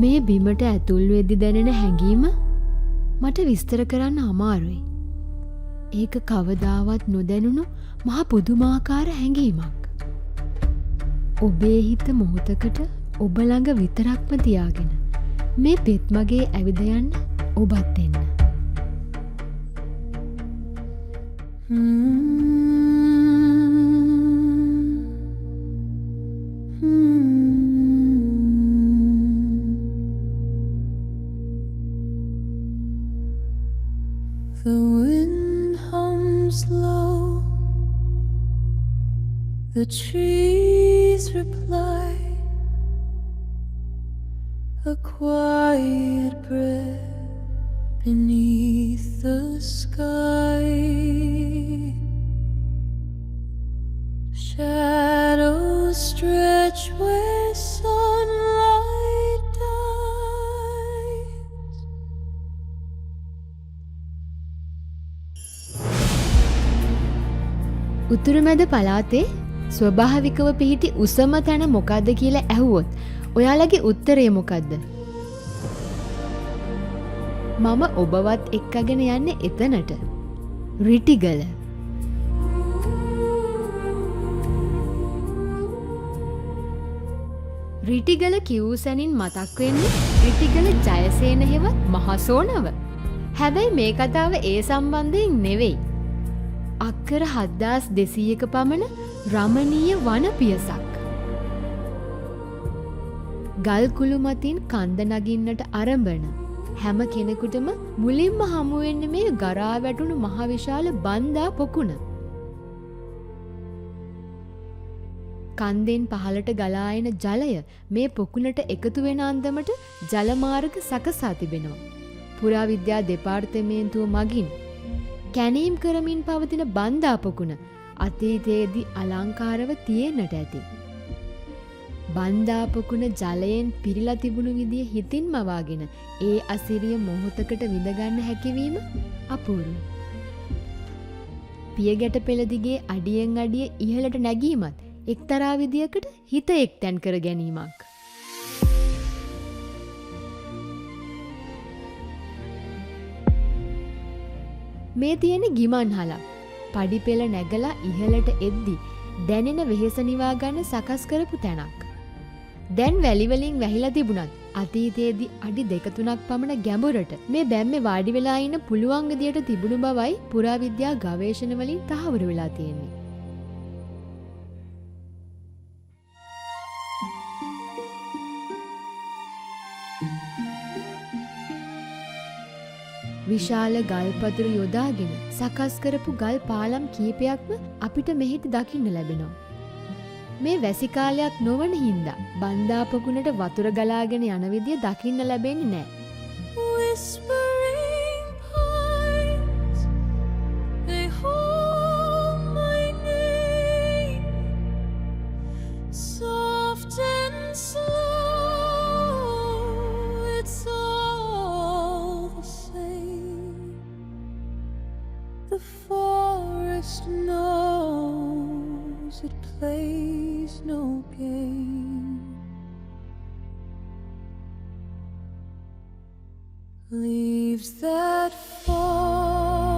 මේ බිමට ඇතුල් වෙද්දි දැනෙන හැඟීම මට විස්තර කරන්න අමාරුයි. ඒක කවදාවත් නොදැනුණු මහ පුදුමාකාර හැඟීමක්. ඔබේ හිත මොහොතකට ඔබ ළඟ විතරක්ම තියාගෙන මේ පෙත් මගේ ඇවිද යන්න ඔබත් එන්න. The wind hums low, the trees reply, a quiet breath beneath the sky. Shadows stretch where sunlight dies. උතුරුමැද පළාතේ ස්වභාවිකව පිහිටි උසම තැන මොකද්ද කියලා ඇහුවොත් ඔයාලගේ උත්තරය මොකද්ද? මම ඔබවත් එක්කගෙන යන්නේ එතනට. රිටිගල. රිටිගල කිව්ව සැනින් මතක් වෙන්නේ රිටිගල ජයසේන හෙවත් මහසෝනව. හැබැයි මේ කතාව ඒ සම්බන්ධයෙන් නෙවෙයි. අක්කර 7200ක පමණ රමණීය වන පියසක්. ගල් කුළු මතින් කන්ද නගින්නට අරඹන හැම කෙනෙකුටම මුලින්ම හමු වෙන්නේ මේ ගරා වැටුණු මහ විශාල බන්දා පොකුණ. කන්දෙන් පහළට ගලා එන ජලය මේ පොකුණට එකතු වෙන අන්දමට ජල මාර්ග සකසා තිබෙනවා. පුරාවිද්‍යා දෙපාර්තමේන්තුව මගින් කැනීම් කරමින් පවතින බන්දා පොකුණ අතීතයේදී අලංකාරව තියෙන්නට ඇති. බන්දා පොකුණ ජලයෙන් පිරීලා තිබුණු විදිය හිතින් මවාගෙන ඒ අසිරිය මොහොතකට විඳගන්න හැකියවීම අපූර්වයි. පියගැට පෙළ දිගේ අඩියෙන් අඩිය ඉහළට නැගීමත් එක්තරා විදියකට හිත එක්තැන් කර ගැනීමක්. මේ තියෙන ගිමන් හලක් පඩි පෙළ නැගලා ඉහළට එද්දි දැනෙන වෙහෙස නිවා ගන්න සකස් කරපු තැනක්. දැන් වැලි වලින් වැහිලා තිබුණත් අතීතයේදී අඩි 2-3ක් පමණ ගැඹුරට මේ බැම්මේ වාඩි වෙලා ඉන්න පුළුවන් විදියට තිබුණු බවයි පුරාවිද්‍යා ගවේෂණ වලින් තහවුරු වෙලා තියෙන්නේ. විශාල ගල් පතුරු යොදාගෙන සකස් කරපු ගල් පාලම් කීපයක්ම අපිට මෙහිට දකින්න ලැබෙනවා. මේ වැසි කාලයක් නොවන හින්දා බන්දා පොකුණට වතුර ගලාගෙන යන විදිය දකින්න ලැබෙන්නේ නැහැ. Whispering pines, they hold my name, soft and slow, it's all the same. The forest knows it plays no game. Leaves that fall,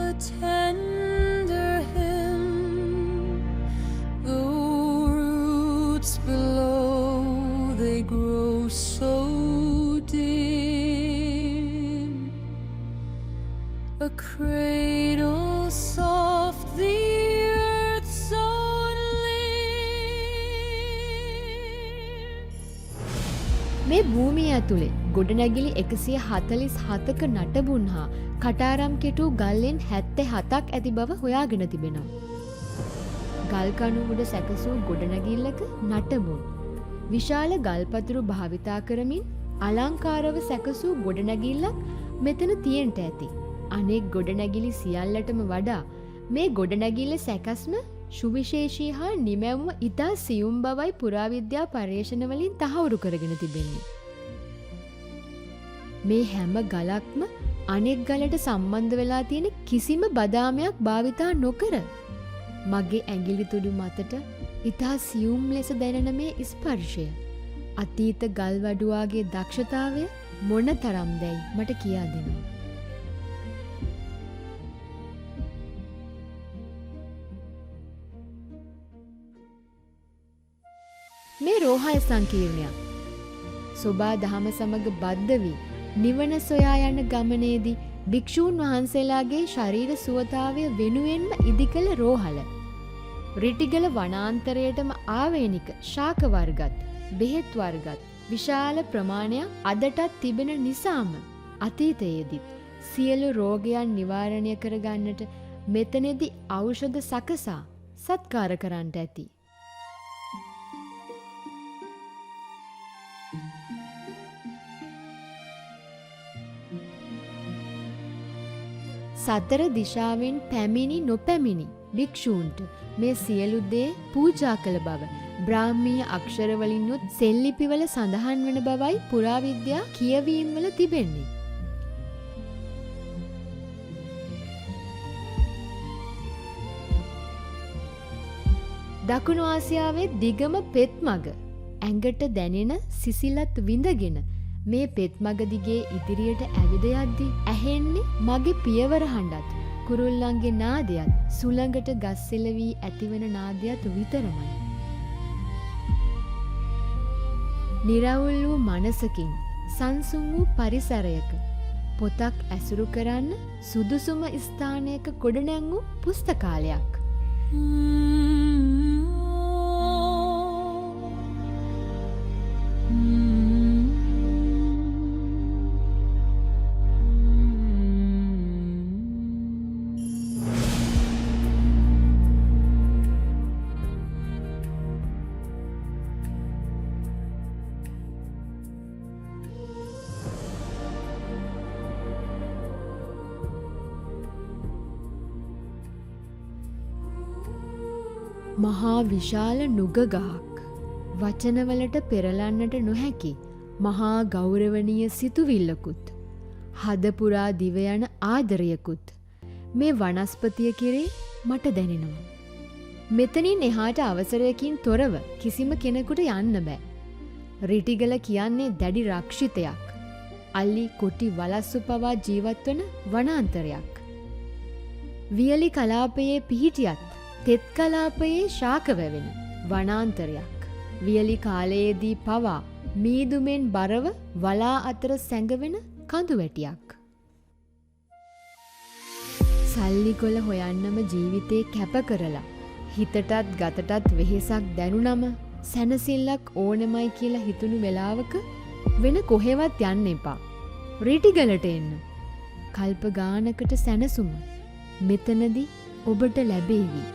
a tender hymn, though roots below they grow so dim. A cradle soft, the earth's own limb. මේ භූමිය ඇතුලේ ගොඩනැගිලි 147ක නටබුන් හා කටාරම් කෙටු ගල්ලෙන් 77ක් ඇති බව හොයාගෙන තිබෙනවා. ගල් කණු උඩ සැකසූ ගොඩනැගිල්ලක නටබුන් විශාල ගල්පතුරු භාවිතා කරමින් අලංකාරව සැකසූ ගොඩනැගිල්ලක් මෙතන තියෙන්ට ඇති. අනෙක් ගොඩනැගිලි සියල්ලටම වඩා මේ ගොඩනැගිල්ල සැකස්ම සුවිශේෂී හා නිමැවුම ඉතා සියුම් බවයි පුරාවිද්‍යා පර්යේෂණ වලින් තහවුරු කරගෙන තිබෙන්නේ. මේ හැම ගලක්ම අනෙක් ගලට සම්බන්ධ වෙලා තියෙන කිසිම බදාමයක් භාවිතා නොකර මගේ ඇඟිලි තුඩු මතට ඉතා සියුම් ලෙස දැනෙන මේ ස්පර්ශය අතීත ගල්වඩුවාගේ දක්ෂතාවය මොන තරම් දැයි මට කියා දෙනවා. මේ රෝහල් සංකීර්ණයක් සෝබා දහම සමග බද්ධ වී නිවන සොයා යන ගමනේදී භික්ෂූන් වහන්සේලාගේ ශරීර සුවතාවය වෙනුවෙන්ම ඉදිකළ රෝහල. රිටිගල වනාන්තරයටම ආවේනික ශාක වර්ගත් බෙහෙත් වර්ගත් විශාල ප්‍රමාණයක් අදටත් තිබෙන නිසාම අතීතයේදීත් සියලු රෝගයන් නිවාරණය කරගන්නට මෙතනදී ඖෂධ සකසා සත්කාර කරන්නට ඇති. සතර දිශාවෙන් පැමිණි නොපැමිණි භික්ෂූන්ට මේ සියලු දේ පූජා කළ බව බ්‍රාහ්මීය අක්ෂරවලින්ුත් සෙල්ලිපිවල සඳහන් වන බවයි පුරාවිද්‍යා කියවීම්වල තිබෙන්නේ. දකුණු ආසියාවේ දිගම පෙත් මග ඇඟට දැනෙන සිසිලත් විඳගෙන මේ පෙත් මග දිගේ ඉදිරියට ඇවිද යද්දී ඇහෙන්නේ මගේ පියවර හඬත් කුරුල්ලන්ගේ නාදයත් සුළඟට ගස්සෙල වී ඇතිවන නාදයත් විතරමයි. නිරවුල් වූ මනසකින් සංසුන් වූ පරිසරයක පොතක් ඇසුරු කරන්න සුදුසුම ස්ථානයක ගොඩනැංවූ පුස්තකාලයක්. මහා විශාල නුග ගහක් වචනවලට පෙරලන්නට නොහැකි මහා ගෞරවනීය සිතුවිල්ලකුත් හදපුරා දිවයන ආදරයකුත් මේ වනස්පතිය කෙරේ මට දැනෙනවා. මෙතනින් එහාට අවසරයකින් තොරව කිසිම කෙනෙකුට යන්න බෑ. රිටිගල කියන්නේ දැඩි රක්ෂිතයක්. අල්ලි කොටි වලස්සු පවා ජීවත්වන වනාන්තරයක්. වියලි කලාපයේ පිහිටියත් තෙත් කලාපයේ ශාක වැවෙන වනාන්තරයක්. වියලි කාලයේදී පවා මීදුමෙන් බරව වලා අතර සැඟවෙන කඳු වැටියක්. සල්ලි කොළ හොයන්නම ජීවිතේ කැප කරලා හිතටත් ගතටත් වෙහෙසක් දැනුනම සැනසිල්ලක් ඕනෙමයි කියලා හිතුණු වෙලාවක වෙන කොහෙවත් යන්න එපා. රිටිගලට එන්න. කල්ප ගානකට සැනසුම මෙතනදී ඔබට ලැබේවි.